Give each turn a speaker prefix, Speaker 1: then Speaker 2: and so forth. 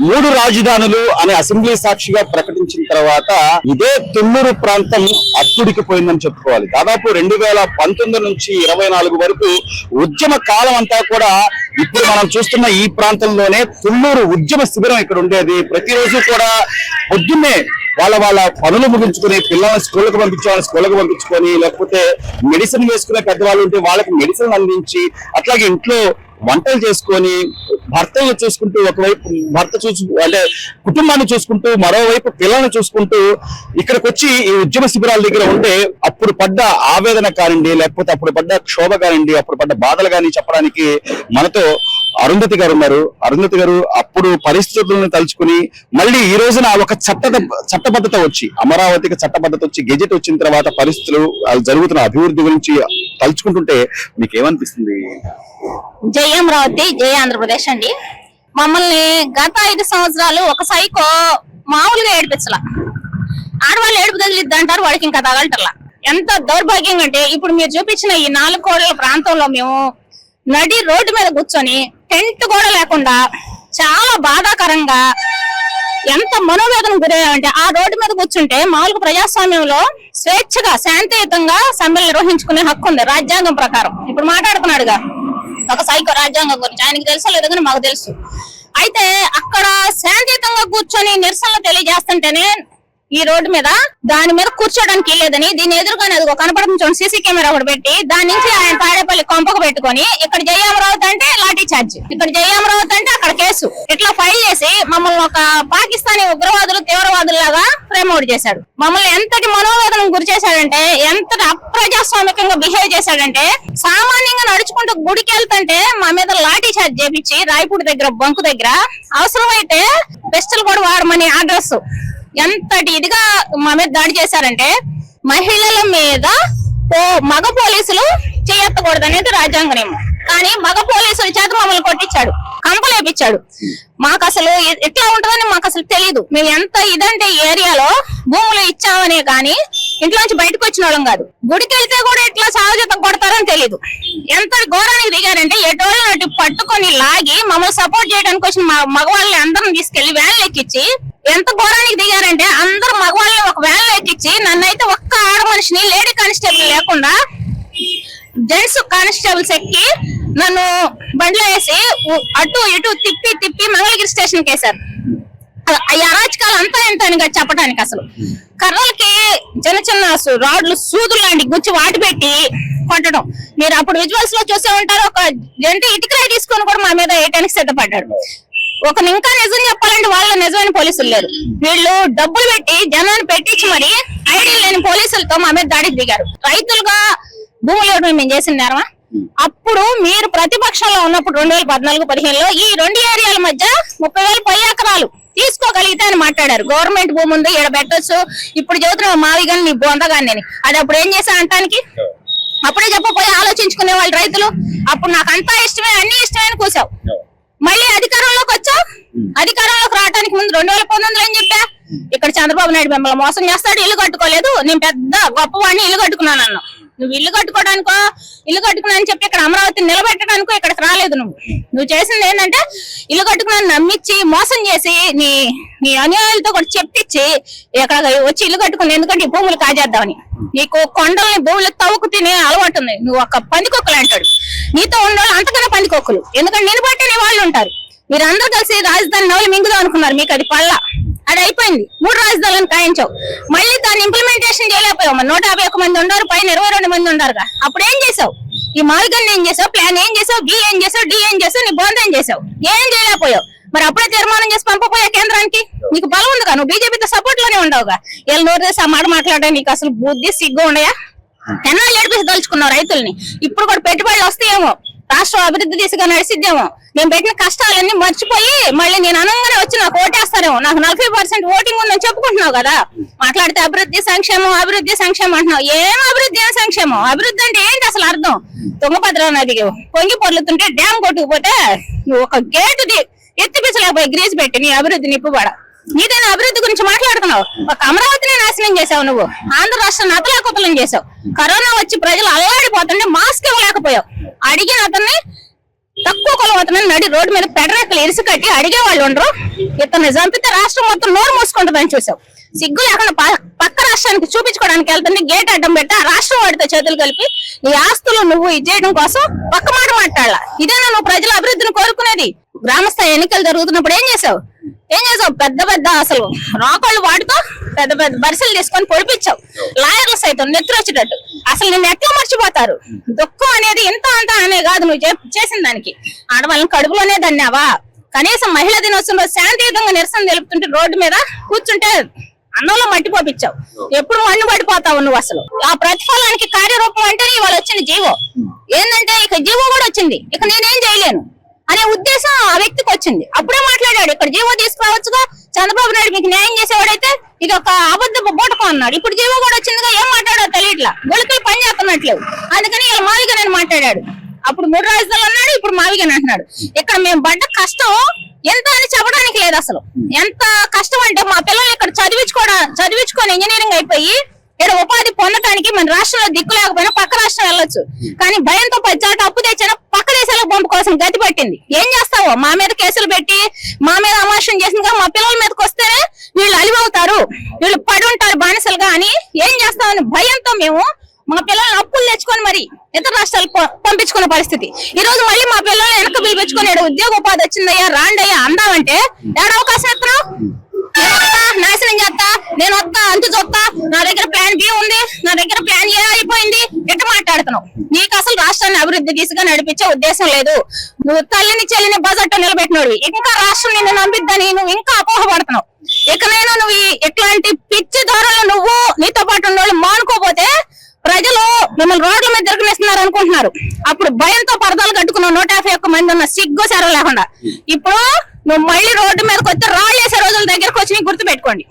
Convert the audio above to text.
Speaker 1: మూడు రాజధానులు అనే అసెంబ్లీ సాక్షిగా ప్రకటించిన తర్వాత ఇదే తుళ్లూరు ప్రాంతం అట్టుడికిపోయిందని చెప్పుకోవాలి. దాదాపు 2019 నుంచి 24 వరకు ఉద్యమ కాలం అంతా కూడా ఇప్పుడు మనం చూస్తున్న ఈ ప్రాంతంలోనే తుళ్లూరు ఉద్యమ శిబిరం ఇక్కడ ఉండేది. ప్రతిరోజు కూడా పొద్దున్నే వాళ్ళ పనులు ముగించుకుని పిల్లల్ని స్కూళ్ళకు పంపించుకొని లేకపోతే మెడిసిన్ వేసుకునే పెద్దవాళ్ళు ఉంటే వాళ్ళకి మెడిసిన్ అందించి అట్లాగే ఇంట్లో వంటలు చేసుకొని భర్తలు చూసుకుంటూ ఒకవైపు అంటే కుటుంబాన్ని చూసుకుంటూ మరోవైపు పిల్లల్ని చూసుకుంటూ ఇక్కడికి వచ్చి ఈ ఉద్యమ శిబిరాల దగ్గర ఉంటే అప్పుడు పడ్డ ఆవేదన కానివ్వండి, లేకపోతే అప్పుడు పడ్డ క్షోభ కానివ్వండి, అప్పుడు పడ్డ బాధలు కానీ చెప్పడానికి మనతో అరుంధతి గారు ఉన్నారు. అరుంధతి గారు అప్పుడు పరిస్థితులను తలుచుకుని మళ్ళీ ఈ రోజున ఒక చట్టబద్ధత వచ్చి అమరావతికి చట్టబద్ధత వచ్చి గెజెట్ వచ్చిన తర్వాత పరిస్థితులు జరుగుతున్న అభివృద్ధి గురించి తలుచుకుంటుంటే మీకు ఏమనిపిస్తుంది?
Speaker 2: జై అమరావతి, జై ఆంధ్రప్రదేశ్ అండి. మమ్మల్ని గత 5 సంవత్సరాలు ఒక సైకో మామూలుగా ఏడిపించాల. ఆడవాళ్ళు ఏడుపు తగిలిద్ది అంటారు, వాడికి ఇంకా తగలటల్లా. ఎంత దౌర్భాగ్యంగా అంటే ఇప్పుడు మీరు చూపించిన ఈ 4 కోట్ల ప్రాంతంలో మేము నడి రోడ్డు మీద కూర్చొని టెంట్ కూడా లేకుండా చాలా బాధాకరంగా ఎంత మనోవేదన గురయ్యామంటే ఆ రోడ్డు మీద కూర్చుంటే మామూలుగా ప్రజాస్వామ్యంలో స్వేచ్ఛగా శాంతియుతంగా సమ్మెలు నిర్వహించుకునే హక్కు ఉంది రాజ్యాంగం ప్రకారం. ఇప్పుడు మాట్లాడుతున్నాడుగా ఒక సైకో రాజ్యాంగం గురించి, ఆయనకి తెలుసో లేదో కానీ మాకు తెలుసు. అయితే అక్కడ శాంతియుతంగా కూర్చొని నిరసనలు తెలియజేస్తుంటేనే ఈ రోడ్డు మీద దాని మీద కూర్చోడానికి లేదని దీని ఎదురుగానే అది కనపడుతుంది చూడండి, సీసీ కెమెరా ఒకటి పెట్టి దాని నుంచి ఆయన తాడేపల్లి కొంపకు పెట్టుకొని ఇక్కడ జై అమరావతి అంటే లాఠీ చార్జ్, ఇక్కడ జై అమరావతి అంటే అక్కడ కేసు, ఇట్లా ఫైల్ చేసి మమ్మల్ని ఒక పాకిస్తానీ ఉగ్రవాదులు తీవ్రవాదుల్లాగా ఫ్రేమ్ అవుట్ చేశాడు. మమ్మల్ని ఎంతటి మనోవేదనకు గురి చేశాడంటే, ఎంతటి అప్రజాస్వామికంగా బిహేవ్ చేశాడంటే, సామాన్యంగా నడుచుకుంటూ గుడికి వెళ్తుంటే మా మీద లాఠీ చార్జ్ చేపించి రాయపూడి దగ్గర బంకు దగ్గర అవసరమైతే పిస్టల్ కూడా వాడమని అడ్రస్ ఎంతటి ఇదిగా మా మీద దాడి చేశారంటే, మహిళల మీద మగ పోలీసులు చేయెత్తకూడదు అనేది రాజ్యాంగ నియమం. కానీ మగ పోలీసుల చేత మమ్మల్ని కొట్టించాడు, కంపలేపించాడు. మాకు అసలు ఎట్లా ఉంటుందని మాకు అసలు తెలియదు. మేము ఎంత ఇదంటే ఏరియాలో భూములు ఇచ్చామనే కానీ ఇంట్లోంచి బయటకు వచ్చిన వాళ్ళం కాదు. గుడికి వెళ్తే కూడా ఇట్లా సహజత కొడతారని తెలియదు. ఎంత ఘోరానికి దిగారంటే ఎటోళ్ళు అటు పట్టుకొని లాగి మమ్మల్ని సపోర్ట్ చేయడానికి వచ్చిన మగవాళ్ళని అందరం తీసుకెళ్లి వ్యాన్లు ఎక్కించి ఎంత ఘోరానికి దిగారంటే అందరు మగవాళ్ళని ఒక వ్యాన్లో ఎక్కించి నన్నైతే ఒక్క ఆడ మనిషిని లేడీ కానిస్టేబుల్ లేకుండా జెంట్స్ కానిస్టేబుల్స్ ఎక్కి నన్ను బండ్లో వేసి అటు ఇటు తిప్పి మంగళగిరి స్టేషన్ కి వేశారు. ఈ అరాచకాలు అంతా ఎంత అని చెప్పడానికి అసలు కర్రలకి చిన్న రాడ్లు సూదులు లాంటి గుచ్చి వాటి పెట్టి కొట్టడం. మీరు అప్పుడు విజువల్స్ లో చూసే ఉంటారు. ఒక జంట ఇటుకరాయి తీసుకొని కూడా మా మీద వేయటానికి సిద్ధపడ్డాడు. ఒక ఇంకా నిజం చెప్పాలంటే వాళ్ళ నిజమైన పోలీసులు లేరు. వీళ్ళు డబ్బులు పెట్టి జనాన్ని పెట్టించి మరి ఐడి లేని పోలీసులతో మా మీద దాడికి దిగారు. రైతులుగా భూములు ఇవ్వడం మేము చేసిన నేరమా? అప్పుడు మీరు ప్రతిపక్షంలో ఉన్నప్పుడు 2014-15లో ఈ 2 ఏరియాల మధ్య 30,000 పై ఎకరాలు తీసుకోగలిగితే అని మాట్లాడారు. గవర్నమెంట్ భూమి ఉంది, ఇక్కడ పెట్టొచ్చు. ఇప్పుడు చదువుతున్న మావిగాని నీ బొందగాని అది అప్పుడు ఏం చేశా అంటానికి అప్పుడే చెప్పపోయి ఆలోచించుకునే వాళ్ళు రైతులు. అప్పుడు నాకు అంతా ఇష్టమే, అన్ని ఇష్టమే అని కూసావు. మళ్ళీ అధికారంలోకి వచ్చావు. అధికారంలోకి రావడానికి ముందు 2019లో ఏం చెప్పా? ఇక్కడ చంద్రబాబు నాయుడు మిమ్మల్ని మోసం చేస్తాడు, ఇల్లు కట్టుకోలేదు, నేను పెద్ద గొప్పవాడిని ఇల్లు కట్టుకున్నాను అన్నావు. నువ్వు ఇల్లు కట్టుకోవడానికో ఇల్లు కట్టుకున్నాను చెప్పి ఇక్కడ అమరావతిని నిలబెట్టడానికో ఇక్కడికి రాలేదు. నువ్వు చేసింది ఏంటంటే ఇల్లు కట్టుకున్నాను నమ్మించి మోసం చేసి నీ అనుయాయులతో కూడా చెప్పించి ఇక్కడ వచ్చి ఇల్లు కట్టుకుని ఎందుకంటే ఈ భూములు కాజేద్దామని. నీకు కొండల్ని భూములు తవ్వుకు తినే అలవాటు ఉంది. నువ్వు ఒక పందికొక్కలు అంటాడు. నీతో ఉండేవాళ్ళు అంతకన్నా పందికొక్కలు. ఎందుకంటే నేను బట్టే నీ వాళ్ళు ఉంటారు. మీరందరూ కలిసి రాజధాని నవలు మింగుదాం అనుకున్నారు. మీకు అది పళ్ళ అది అయిపోయింది. 3 రాజధానులను కాయించావు. మళ్ళీ దాన్ని ఇంప్లిమెంటేషన్ చేయలేకపోయావు. 151 మంది ఉన్నారు, పైన 22 మంది ఉన్నారుగా. అప్పుడు ఏం చేసావు? ఈ మార్గాన్ని ఏం చేసావు? ప్లాన్ ఏం చేసావు? బి ఏం చేసావు? డి ఏం చేసావు? నీ బోంద ఏం చేసావు? ఏం చేయలేకపోయావు. మరి అప్పుడే తీర్మానం చేసి పంపపోయా కేంద్రానికి. నీకు బలం ఉందిగా, నువ్వు బీజేపీతో సపోర్ట్ లోనే ఉండవుగా. వీళ్ళు నోరు చేసి ఆ మాట మాట్లాడే నీకు అసలు బుద్ధి సిగ్గు ఉండయా? ఎన్నాళ్ళు ఏడిపిసి తలుచుకున్నావు రైతుల్ని. ఇప్పుడు కూడా పెట్టుబడులు వస్తాయేమో, రాష్ట్రం అభివృద్ధి దిశగా నడిచిద్దేమో. నేను పెట్టిన కష్టాలన్నీ మర్చిపోయి మళ్ళీ నేను అనగానే వచ్చి నాకు ఓటేస్తారేమో. నాకు 40% ఓటింగ్ ఉందని చెప్పుకుంటున్నావు కదా. మాట్లాడితే అభివృద్ధి సంక్షేమం అంటున్నావు. ఏం అభివృద్ధి, ఏం సంక్షేమం? అభివృద్ధి అంటే ఏంటి అసలు అర్థం? తుంగభద్ర నది పొంగి పొర్లుతుంటే డ్యామ్ కొట్టుకుపోతే నువ్వు ఒక గేటు ఎత్తిపించలేకపోయి గ్రీజ్ పెట్టి నీ అభివృద్ధి నిప్పుబడ. నీదైనా అభివృద్ధి గురించి మాట్లాడుతున్నావు. ఒక అమరావతిని నాశనం చేసావు నువ్వు. ఆంధ్ర రాష్ట్రాన్ని అతలాకుతలం చేసావు. కరోనా వచ్చి ప్రజలు అల్లాడిపోతుంటే మాస్క్ ఇవ్వలేకపోయావు. అడిగిన అతన్ని తక్కువ కులవతనని నడి రోడ్డు మీద పెడరెక్కలు ఇరుసు కట్టి అడిగే వాళ్ళు ఉండరు. ఇతను చంపితే రాష్ట్రం మొత్తం నోరు మూసుకుంటుందని చూసావు. సిగ్గు లేకుండా పక్క రాష్ట్రానికి చూపించుకోవడానికి వెళ్తుంది. గేట్ అడ్డం పెట్టి ఆ రాష్ట్రం వాడితో చేతులు కలిపి నీ ఆస్తులు నువ్వు ఇది చేయడం కోసం పక్క మాట మాట్లాడాల. ఇదేనా నువ్వు ప్రజల అభివృద్ధిని కోరుకునేది? గ్రామస్థాయి ఎన్నికలు జరుగుతున్నప్పుడు ఏం చేసావు? పెద్ద పెద్ద అసలు రాకాళ్ళు వాటితో పెద్ద పెద్ద బరిసెలు తీసుకొని పొడిపించావు. లాయర్లు సైతం నెత్తురు వచ్చేటట్టు. అసలు నిన్ను ఎట్లా మర్చిపోతారు? దుఃఖం అనేది ఇంత అంత అనే కాదు నువ్వు చేసిన దానికి. ఆడవాళ్ళని కడుపులోనే దన్నావా? కనీసం మహిళా దినోత్సవం రోజు శాంతియుతంగా నిరసన తెలుపుతుంటే రోడ్డు మీద కూర్చుంటే అన్నంలో మట్టి పోపించావు. ఎప్పుడు మన్ను పడిపోతావు నువ్వు. అసలు ఆ ప్రతిఫలానికి కార్యరూపం అంటేనే ఇవాళ వచ్చిన జీవో. ఏంటంటే ఇక జీవో కూడా వచ్చింది, ఇక నేనేం చేయలేను అనే ఉద్దేశం ఆ వ్యక్తికి వచ్చింది. అప్పుడే మాట్లాడాడు, ఇక్కడ జీవో తీసుకురావచ్చుగా, చంద్రబాబు నాయుడు మీకు న్యాయం చేసేవాడైతే ఇది ఒక అబద్ధ బోటకం అన్నాడు. ఇప్పుడు జీవో కూడా వచ్చిందిగా, ఏం మాట్లాడో తెలియట్లా, గొలుకలు పని చేస్తున్నట్లేవు. అందుకని ఇలా మావిగా నేను మాట్లాడాడు. అప్పుడు 3 రాజధానులు అన్నాడు, ఇప్పుడు మావిగానే అంటున్నాడు. ఇక్కడ మేము పడ్డ కష్టం ఎంత అని చెప్పడానికి లేదు. అసలు ఎంత కష్టం అంటే మా పిల్లలు ఇక్కడ చదివించుకొని ఇంజనీరింగ్ అయిపోయి ఇక్కడ ఉపాధి పొందడానికి మన రాష్ట్రంలో దిక్కు లేకపోయినా పక్క రాష్ట్రం వెళ్ళొచ్చు. కానీ భయంతో 10 చాట అప్పు తెచ్చినా పక్క దేశాలకు పంపుకోవాల్సిన గతి పట్టింది. ఏం చేస్తావో? మా మీద కేసులు పెట్టి మా మీద అమాషం చేసిందిగా మా పిల్లల మీదకి వస్తేనే వీళ్ళు అలివవుతారు, వీళ్ళు పడి ఉంటారు బానిసలుగా అని ఏం చేస్తామని భయంతో మేము మా పిల్లల్ని అప్పులు తెచ్చుకొని మరి ఇతర రాష్ట్రాలకు పంపించుకున్న పరిస్థితి. ఈ రోజు మళ్ళీ మా పిల్లల్ని వెనక పిలిపించుకొని ఉద్యోగ ఉపాధి వచ్చిందయ్యా రాండయ్యా అందామంటే ఏడ అవకాశం ఎత్తున్నావు? నాశనం చేస్తా, నేను వస్తా, అంతు చూస్తా, నా దగ్గర ప్లాన్ బి ఉంది, నా దగ్గర ప్లాన్ ఏ అయిపోయింది, ఎట్ట మాట్లాడుతున్నావు? నీకు అసలు రాష్ట్రాన్ని అభివృద్ధి దిశగా నడిపించే ఉద్దేశం లేదు. నువ్వు తల్లిని చెల్లిని బజెట్ నిలబెట్టినోడు, ఇంకా రాష్ట్రం నిన్ను నమ్మిద్దని నువ్వు ఇంకా అపోహపడుతున్నావు. ఇకనైనా నువ్వు ఇట్లాంటి పిచ్చి ధోరణులు నువ్వు నీతో పాటు ఉన్నోళ్ళు మానుకోపోతే ప్రజలు మిమ్మల్ని రోడ్ల మీద తిరగనిస్తున్నారు అనుకుంటున్నారు. అప్పుడు భయంతో పరదాలు కట్టుకున్న 151 మంది ఉన్న సిగ్గు సెరవ లేకుండా ఇప్పుడు నువ్వు మళ్ళీ రోడ్డు మీదకి వచ్చి రాళ్ళు వేసే రోజుల దగ్గరకు వచ్చి గుర్తు పెట్టుకోండి.